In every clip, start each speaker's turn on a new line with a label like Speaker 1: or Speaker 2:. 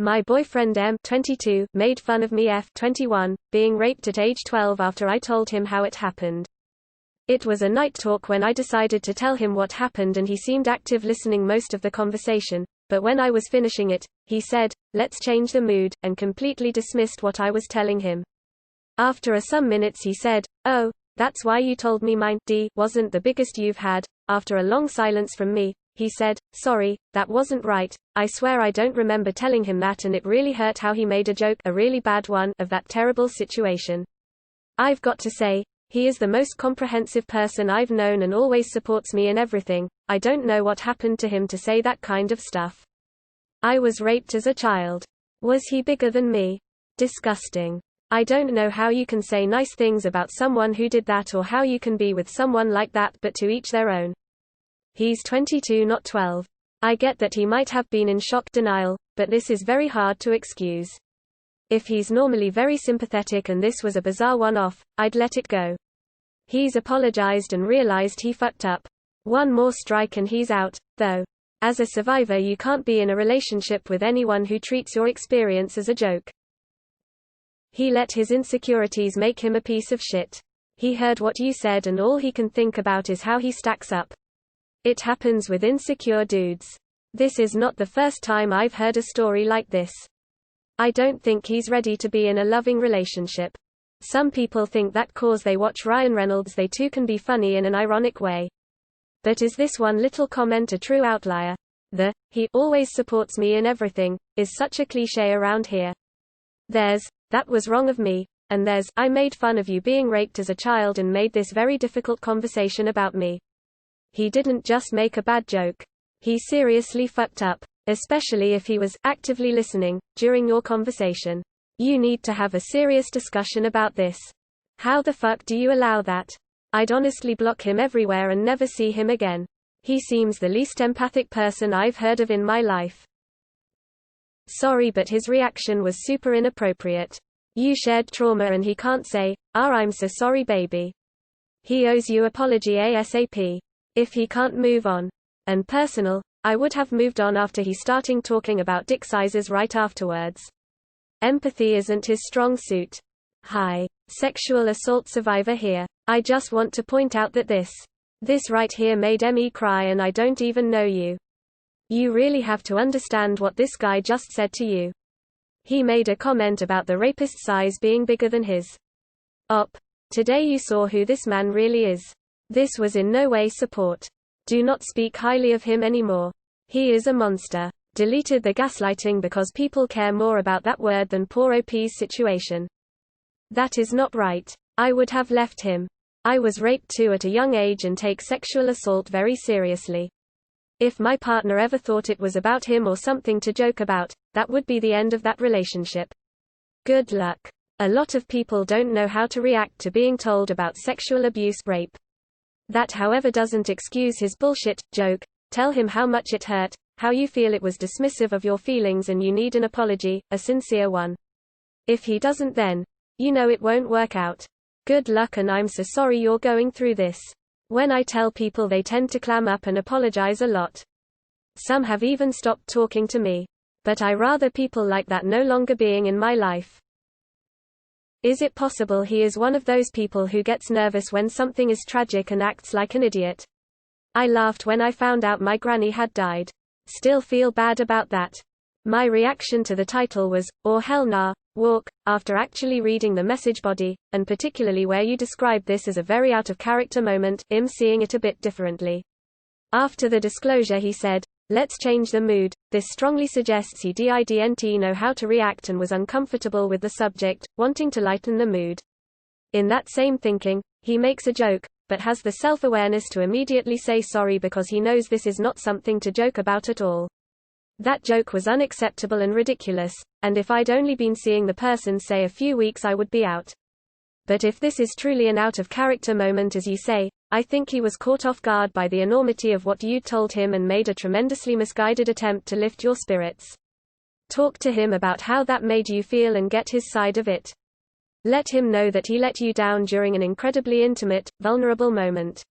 Speaker 1: My boyfriend M 22 made fun of me F 21, being raped at age 12 after I told him how it happened. It was a night talk when I decided to tell him what happened and he seemed active listening most of the conversation, but when I was finishing it, he said, "Let's change the mood," and completely dismissed what I was telling him. After some minutes he said, "Oh, that's why you told me mine D wasn't the biggest you've had." After a long silence from me, he said, "Sorry, that wasn't right. I swear I don't remember telling him that, and it really hurt how he made a joke, a really bad one, of that terrible situation. I've got to say, he is the most comprehensive person I've known and always supports me in everything. I don't know what happened to him to say that kind of stuff. I was raped as a child. Was he bigger than me? Disgusting. I don't know how you can say nice things about someone who did that or how you can be with someone like that, but to each their own. He's 22, not 12. I get that he might have been in shock denial, but this is very hard to excuse. If he's normally very sympathetic and this was a bizarre one-off, I'd let it go. He's apologized and realized he fucked up. One more strike and he's out, though. As a survivor, you can't be in a relationship with anyone who treats your experience as a joke. He let his insecurities make him a piece of shit. He heard what you said and all he can think about is how he stacks up. It happens with insecure dudes. This is not the first time I've heard a story like this. I don't think he's ready to be in a loving relationship. Some people think that cause they watch Ryan Reynolds they too can be funny in an ironic way. But is this one little comment a true outlier? The "he always supports me in everything" is such a cliché around here. There's "that was wrong of me," and there's "I made fun of you being raped as a child and made this very difficult conversation about me." He didn't just make a bad joke. He seriously fucked up, especially if he was actively listening during your conversation. You need to have a serious discussion about this. How the fuck do you allow that? I'd honestly block him everywhere and never see him again. He seems the least empathic person I've heard of in my life. Sorry, but his reaction was super inappropriate. You shared trauma and he can't say, "I'm so sorry baby." He owes you apology ASAP. If he can't move on. And personal, I would have moved on after he starting talking about dick sizes right afterwards. Empathy isn't his strong suit. Hi. Sexual assault survivor here. I just want to point out that this right here made me cry and I don't even know you. You really have to understand what this guy just said to you. He made a comment about the rapist's size being bigger than his. Today you saw who this man really is. This was in no way support. Do not speak highly of him anymore. He is a monster. Deleted the gaslighting because people care more about that word than poor OP's situation. That is not right. I would have left him. I was raped too at a young age and take sexual assault very seriously. If my partner ever thought it was about him or something to joke about, that would be the end of that relationship. Good luck. A lot of people don't know how to react to being told about sexual abuse, rape. That, however, doesn't excuse his bullshit joke. Tell him how much it hurt, how you feel it was dismissive of your feelings and you need an apology, a sincere one. If he doesn't, then you know it won't work out. Good luck and I'm so sorry you're going through this. When I tell people, they tend to clam up and apologize a lot. Some have even stopped talking to me. But I rather people like that no longer being in my life. Is it possible he is one of those people who gets nervous when something is tragic and acts like an idiot? I laughed when I found out my granny had died. Still feel bad about that. My reaction to the title was, "Or hell nah, walk," after actually reading the message body, and particularly where you describe this as a very out of character moment, I'm seeing it a bit differently. After the disclosure he said, "Let's change the mood." This strongly suggests he didn't know how to react and was uncomfortable with the subject, wanting to lighten the mood. In that same thinking, he makes a joke, but has the self-awareness to immediately say sorry because he knows this is not something to joke about at all. That joke was unacceptable and ridiculous, and if I'd only been seeing the person say a few weeks I would be out. But if this is truly an out-of-character moment as you say, I think he was caught off guard by the enormity of what you'd told him and made a tremendously misguided attempt to lift your spirits. Talk to him about how that made you feel and get his side of it. Let him know that he let you down during an incredibly intimate, vulnerable moment.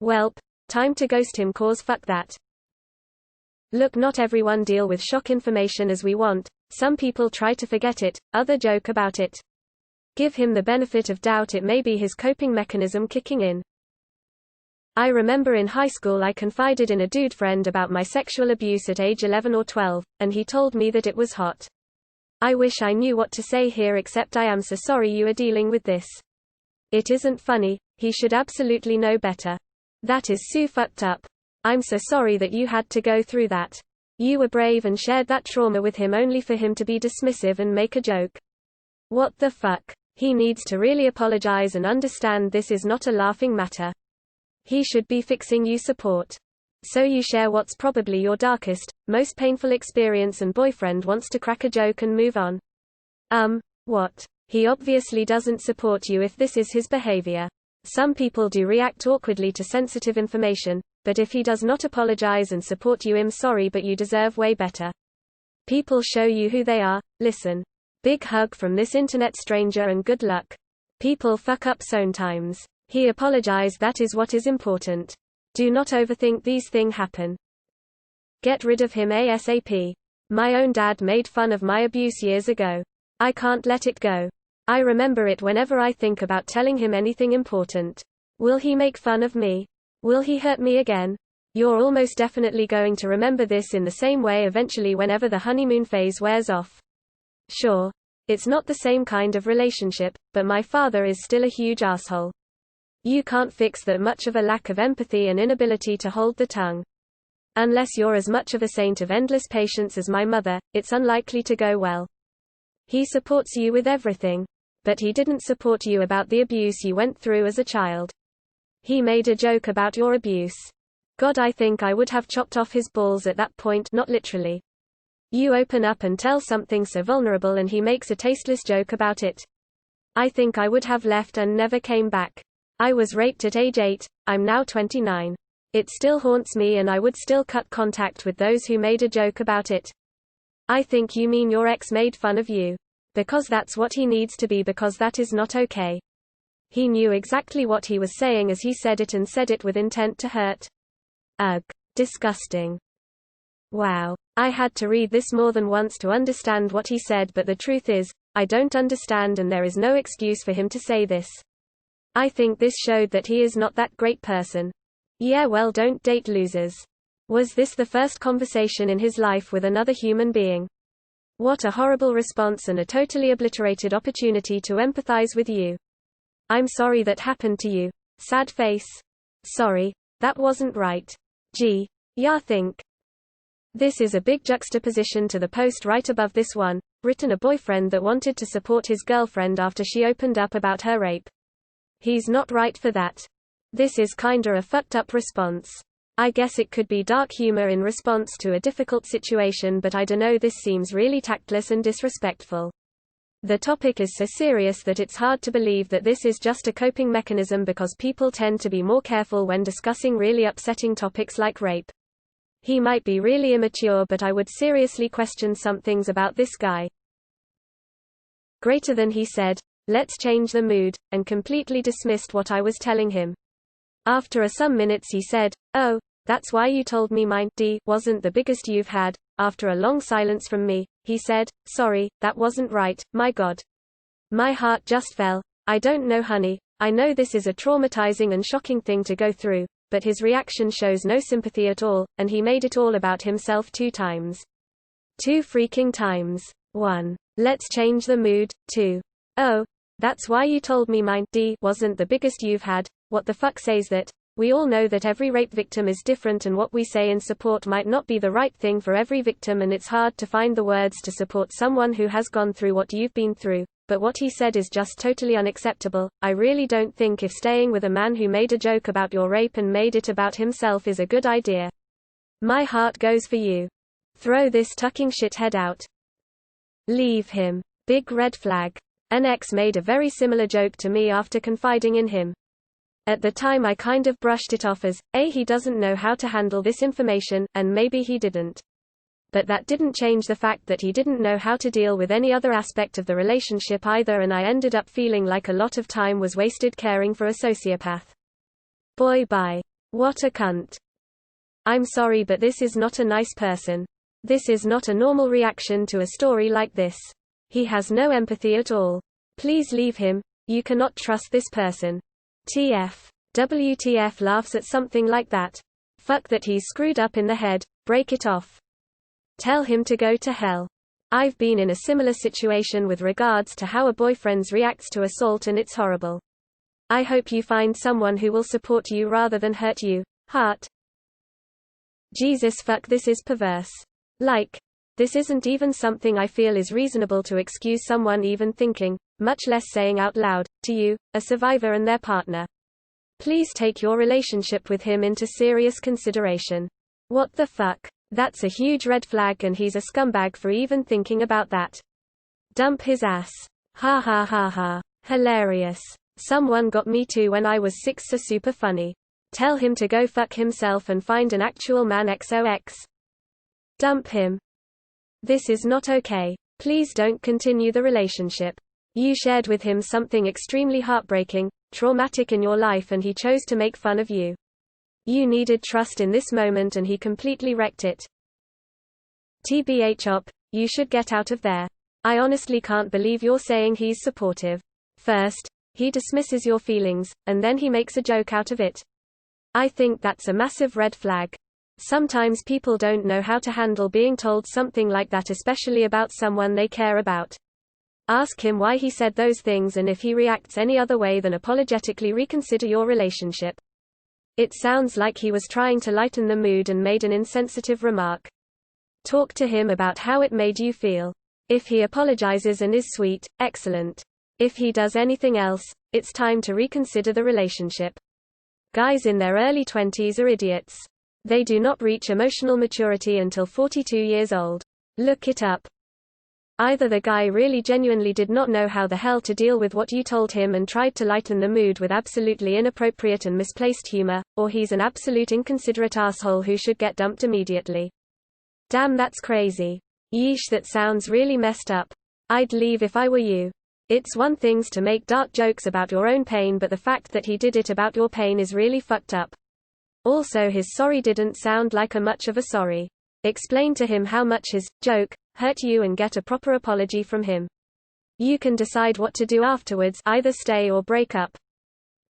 Speaker 1: Welp, time to ghost him cause fuck that. Look, not everyone deal with shock information as we want, Some people try to forget it, others joke about it. Give him the benefit of doubt, it may be his coping mechanism kicking in. I remember in high school I confided in a dude friend about my sexual abuse at age 11 or 12, and he told me that it was hot. I wish I knew what to say here except I am so sorry you are dealing with this. It isn't funny, he should absolutely know better. That is so fucked up. I'm so sorry that you had to go through that. You were brave and shared that trauma with him only for him to be dismissive and make a joke. What the fuck? He needs to really apologize and understand this is not a laughing matter. He should be fixing you support. So you share what's probably your darkest, most painful experience and boyfriend wants to crack a joke and move on. What? He obviously doesn't support you if this is his behavior. Some people do react awkwardly to sensitive information, but if he does not apologize and support you, I'm sorry but you deserve way better. People show you who they are, listen. Big hug from this internet stranger and good luck. People fuck up sometimes. He apologized, that is what is important. Do not overthink these things happen. Get rid of him ASAP. My own dad made fun of my abuse years ago. I can't let it go. I remember it whenever I think about telling him anything important. Will he make fun of me? Will he hurt me again? You're almost definitely going to remember this in the same way eventually whenever the honeymoon phase wears off. Sure. It's not the same kind of relationship, but my father is still a huge asshole. You can't fix that much of a lack of empathy and inability to hold the tongue. Unless you're as much of a saint of endless patience as my mother, it's unlikely to go well. He supports you with everything. But he didn't support you about the abuse you went through as a child. He made a joke about your abuse. God, I think I would have chopped off his balls at that point, not literally. You open up and tell something so vulnerable and he makes a tasteless joke about it. I think I would have left and never came back. I was raped at age 8, I'm now 29. It still haunts me and I would still cut contact with those who made a joke about it. I think you mean your ex made fun of you. Because that's what he needs to be, because that is not okay. He knew exactly what he was saying as he said it and said it with intent to hurt. Ugh. Disgusting. Wow. I had to read this more than once to understand what he said, but the truth is, I don't understand and there is no excuse for him to say this. I think this showed that he is not that great person. Yeah, well, don't date losers. Was this the first conversation in his life with another human being? What a horrible response and a totally obliterated opportunity to empathize with you. I'm sorry that happened to you. Sad face. Sorry. That wasn't right. Gee. Yeah, think. This is a big juxtaposition to the post right above this one, written a boyfriend that wanted to support his girlfriend after she opened up about her rape. He's not right for that. This is kinda a fucked up response. I guess it could be dark humor in response to a difficult situation, but I dunno, this seems really tactless and disrespectful. The topic is so serious that it's hard to believe that this is just a coping mechanism, because people tend to be more careful when discussing really upsetting topics like rape. He might be really immature, but I would seriously question some things about this guy. Greater than he said, let's change the mood, and completely dismissed what I was telling him. After some minutes he said, oh, that's why you told me mine wasn't the biggest you've had. After a long silence from me, he said, sorry, that wasn't right, my God. My heart just fell. I don't know, honey. I know this is a traumatizing and shocking thing to go through, but his reaction shows no sympathy at all, and he made it all about himself 2 times. 2 freaking times. 1. Let's change the mood. 2. Oh, that's why you told me mine wasn't the biggest you've had. What the fuck says that? We all know that every rape victim is different, and what we say in support might not be the right thing for every victim, and it's hard to find the words to support someone who has gone through what you've been through. But what he said is just totally unacceptable. I really don't think if staying with a man who made a joke about your rape and made it about himself is a good idea. My heart goes for you. Throw this tucking shithead out. Leave him. Big red flag. An ex made a very similar joke to me after confiding in him. At the time I kind of brushed it off as, he doesn't know how to handle this information, and maybe he didn't. But that didn't change the fact that he didn't know how to deal with any other aspect of the relationship either, and I ended up feeling like a lot of time was wasted caring for a sociopath. Boy bye. What a cunt. I'm sorry, but this is not a nice person. This is not a normal reaction to a story like this. He has no empathy at all. Please leave him. You cannot trust this person. TF. WTF laughs at something like that. Fuck that he's screwed up in the head, break it off. Tell him to go to hell. I've been in a similar situation with regards to how a boyfriend reacts to assault and it's horrible. I hope you find someone who will support you rather than hurt you. Heart. Jesus fuck, this is perverse. Like, this isn't even something I feel is reasonable to excuse someone even thinking, much less saying out loud, to you, a survivor and their partner. Please take your relationship with him into serious consideration. What the fuck? That's a huge red flag and he's a scumbag for even thinking about that. Dump his ass. Ha ha ha ha. Hilarious. Someone got me too when I was 6, so super funny. Tell him to go fuck himself and find an actual man XOX. Dump him. This is not okay. Please don't continue the relationship. You shared with him something extremely heartbreaking, traumatic in your life, and he chose to make fun of you. You needed trust in this moment and he completely wrecked it. TBH op, you should get out of there. I honestly can't believe you're saying he's supportive. First, he dismisses your feelings, and then he makes a joke out of it. I think that's a massive red flag. Sometimes people don't know how to handle being told something like that, especially about someone they care about. Ask him why he said those things, and if he reacts any other way, then apologetically reconsider your relationship. It sounds like he was trying to lighten the mood and made an insensitive remark. Talk to him about how it made you feel. If he apologizes and is sweet, excellent. If he does anything else, it's time to reconsider the relationship. Guys in their early 20s are idiots. They do not reach emotional maturity until 42 years old. Look it up. Either the guy really genuinely did not know how the hell to deal with what you told him and tried to lighten the mood with absolutely inappropriate and misplaced humor, or he's an absolute inconsiderate asshole who should get dumped immediately. Damn, that's crazy. Yeesh, that sounds really messed up. I'd leave if I were you. It's one thing to make dark jokes about your own pain, but the fact that he did it about your pain is really fucked up. Also, his sorry didn't sound like much of a sorry. Explain to him how much his joke hurt you and get a proper apology from him. You can decide what to do afterwards, either stay or break up.